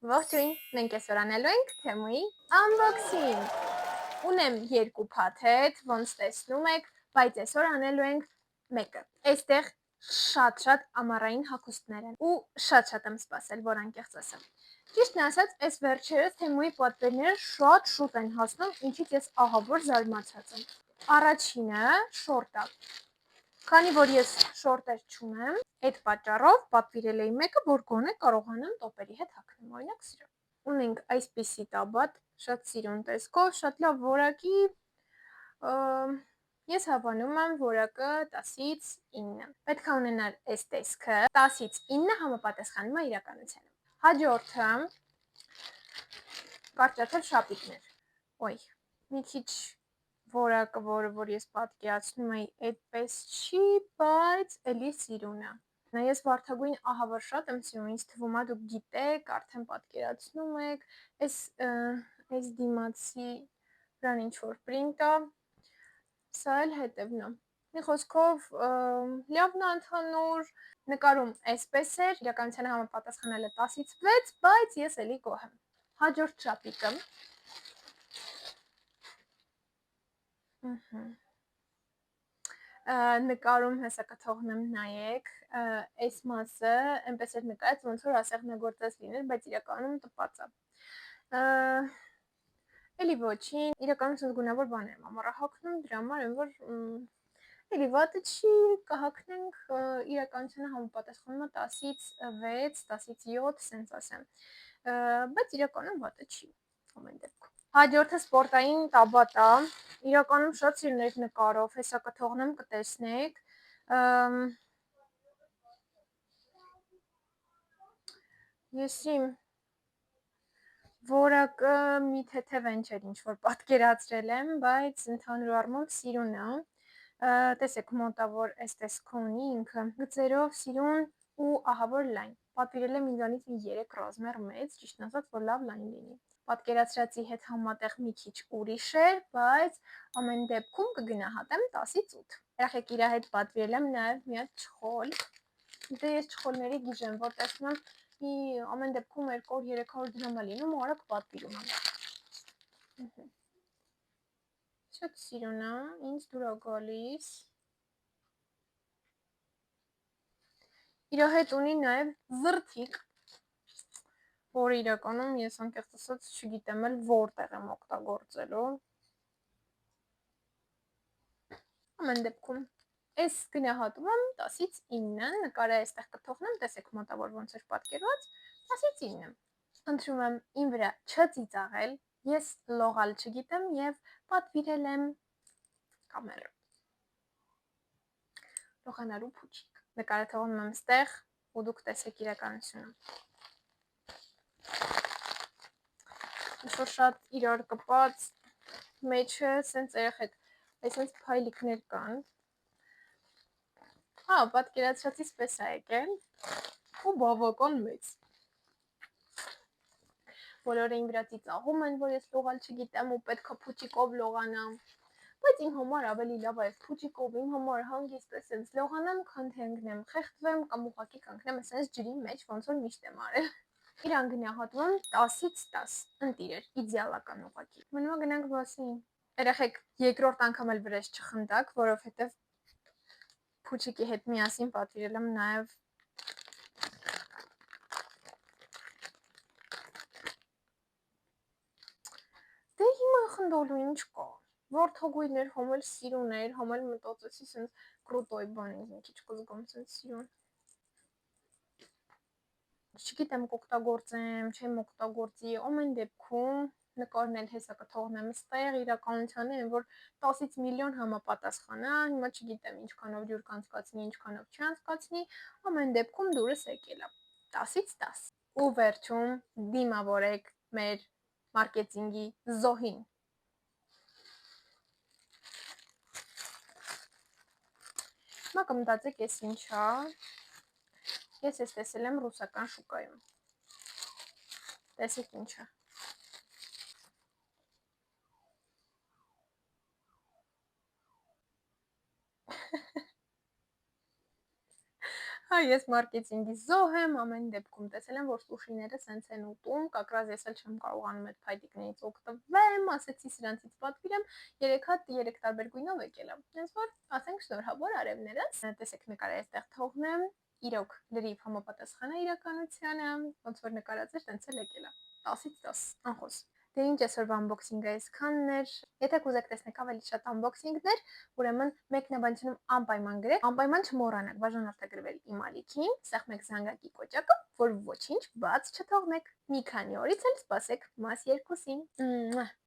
Ողջույն, մենք այսօր անելու ենք Թեմուի unboxing։ Ունեմ երկու փաթեթ, ոնց տեսնում եք, բայց այսօր անելու ենք մեկը։ Այստեղ շատ ամառային հագուստներ են ու շատ եմ սպասել, որ անկեղծ ասեմ։ Ճիշտն ասած, այս վերջերս Թեմուի պատվերները շատ շուտ են հասնում, ինչից ես ահավոր զարմացած եմ։ Առաջինը շորտը։ Քանի որ ես շորտեր չունեմ, այդ պատճառով պատվիրել էի մեկը, որ գոնե կարողանամ տոպերի հետ հագնեմ, օրինակ սիրո։ Ունենք այսպիսի տաբատ, շատ սիրուն տեսքով, շատ լավ որակի, ես հավանում եմ որակը 10-ից 9։ Պետք է ունենալ այս տեսքը, 10-ից 9 համապատասխանում է իրականությանը։ Հաջորդը կարճատև շապիկներ։ Ոյ, մի քիչ որակը, որ ես պատկերացնում էի, այդպես չի, բայց էլի սիրուն է։ Ես վարդագույն ահավոր շատ եմ սիրում, ինձ թվում է դուք գիտեք, արդեն պատկերացնում եք, այս դիմացի վրան ինչ-որ պրինտ է, սա էլ հետևն է։ Մի խոսքով, լավն է ընդհանուր, նկարում այսպես էր, իրականությանը համապատասխանել է 10-ից 6, բայց ես էլի գոհ եմ։ Հաջորդ շապիկը։ Նկարում հեսա կթողնեմ նայեք, այս մասը այնպես էր նկարած, ոնց որ ասեղնագործած լիներ, բայց իրականում տպած է։ Էլի ոչինչ, իրականում սենց գունավոր բաներ եմ ամառը հագնում, դրա համար եմ, որ էլի վատը չի, կհագնենք, իրականությանը համապատասխանում է 10-ից 6, 10-ից 7, սենց ասեմ, բայց իրականում վատը չի, ամեն դեպքում։ Հաջորդը սպորտային տաբատ է, իրականում շատ սիրուն էր նկարով, հեսա կթողնեմ կտեսնեք, եսի որակը մի թեթևեն չէր ինչ-որ պատկերացրել եմ, բայց ընդհանուր առմամբ սիրուն է, տեսեք մոտավոր այս տեսքը ունի ինքը, գծերով սիրուն ու ահավոր լայն, պատվիրել եմ ինձանից մի 3 ռազմեր մեծ, ճիշտն ասած, որ լավ լայն լինի։ Պատկերացրածի հետ համատեղ մի քիչ ուրիշ էր, բայց ամեն դեպքում կգնահատեմ 10-ից 8։ Երախեք իր հետ պատվիրել եմ նաև մի հատ չխոլ, դե ես չխոլների գիժ եմ, որ տեսնում եմ ամեն դեպքում 200-300 դրամ է լինում ու արագ պատվիրում եմ։ Շատ սիրուն է, ինձ դուր է գալիս։ Իր հետ ունի նաև զրթիկ, որը իրականում ես անկեղծ ասած չգիտեմ էլ որտեղ եմ օգտագործելու։ Ամեն դեպքում այս գնահատում եմ 10-ից 9, նկարը այստեղ կթողնեմ, տեսեք մոտավոր ոնց էր պատկերված, 10-ից 9։ Խնդրում եմ իմ վրա չծիծաղել, ես լողալ չգիտեմ և պատվիրել եմ կամեր։ Լողանալու փուչիկ։ Նկարը թողնում եմ ստեղ ու դուք տեսեք իրականությունը։ Ինչ-որ շատ իրար կպած մեջը սենց երեխեք, այսպես փայլիկներ կան։ Հա, պատկերացրածից պես է եկել ու բավական մեծ։ Բոլորը իմ վրա ծիծաղում են, որ ես լողալ չգիտեմ ու պետք է փուչիկով լողանամ, բայց իմ համար ավելի լավ է փուչիկով, իմ համար հանգիստ է սենց լողանամ, քան թե ընկնեմ, խեղդվեմ կամ ուղղակի կանգնեմ սենց ջրի մեջ, ոնց որ միշտ եմ արել։ Իրան գնահատում եմ 10-ից 10, ընտիր էր, իդեալական ուղղակի։ Մնում է գնանք բասեին։ Երեխեք, երկրորդ անգամ էլ վրեժ չխնդաք, որովհետև փուչիկի հետ միասին պատվիրել եմ նաև դե հիմա խնդալու ինչ կա, վարդագույն էր, համ էլ սիրուն էր, համ էլ մտածեցի սենց կրուտոյ բան ինձ մի քիչ կզգամ սենց սիրուն։ Չգիտեմ կօգտագործեմ, չեմ օգտագործի, ամեն դեպքում նկարն էլ հեսա կթողնեմ ստեղ, իրականությանը են, որ 10-ից միլիոն համապատասխան է, հիմա չգիտեմ ինչքանով դյուր կանցկացնի, ինչքանով չանցկացնի, ամեն դեպքում դուրս եկել է 10-ից 10։ Ու վերջում դիմավորեք մեր մարքեթինգի զոհին։ Հիմա կմտածեք ես ինչ է, ես ես տեսել եմ ռուսական շուկայում, տեսեք ինչ է։ Հա, ես մարքեթինգի զոհ եմ, ամեն դեպքում տեսել եմ, որ սուշիները սենց են ուտում, կակրած ես էլ չեմ կարողանում այդ փայտիկներից օգտվեմ, ասեցի սրանցից պատվիրեմ, 3 հատ 3 տարբեր գույնով եկել է։ Հենց որ ասենք շնորհավոր արևներս, տեսեք նկարը այստեղ թողնեմ, իրոք լրիվ համապատասխան է իրականությանը, ոնց որ նկարած էր, տենց էլ եկել է։ 10-ից 10, անխոս։ Դե ինչ այսօրվա unboxing-ը այսքանն էր։ Եթե կուզեք տեսնեք ավելի շատ unboxing-ներ, ուրեմն մեկնաբանությունում անպայման գրեք, անպայման չմոռանաք բաժանորդագրվել իմ ալիքին, սեղմեք զանգակի կոճակը, որ ոչինչ բաց չթողնեք։ Մի քանի օրից էլ սպասեք մաս 2-ին։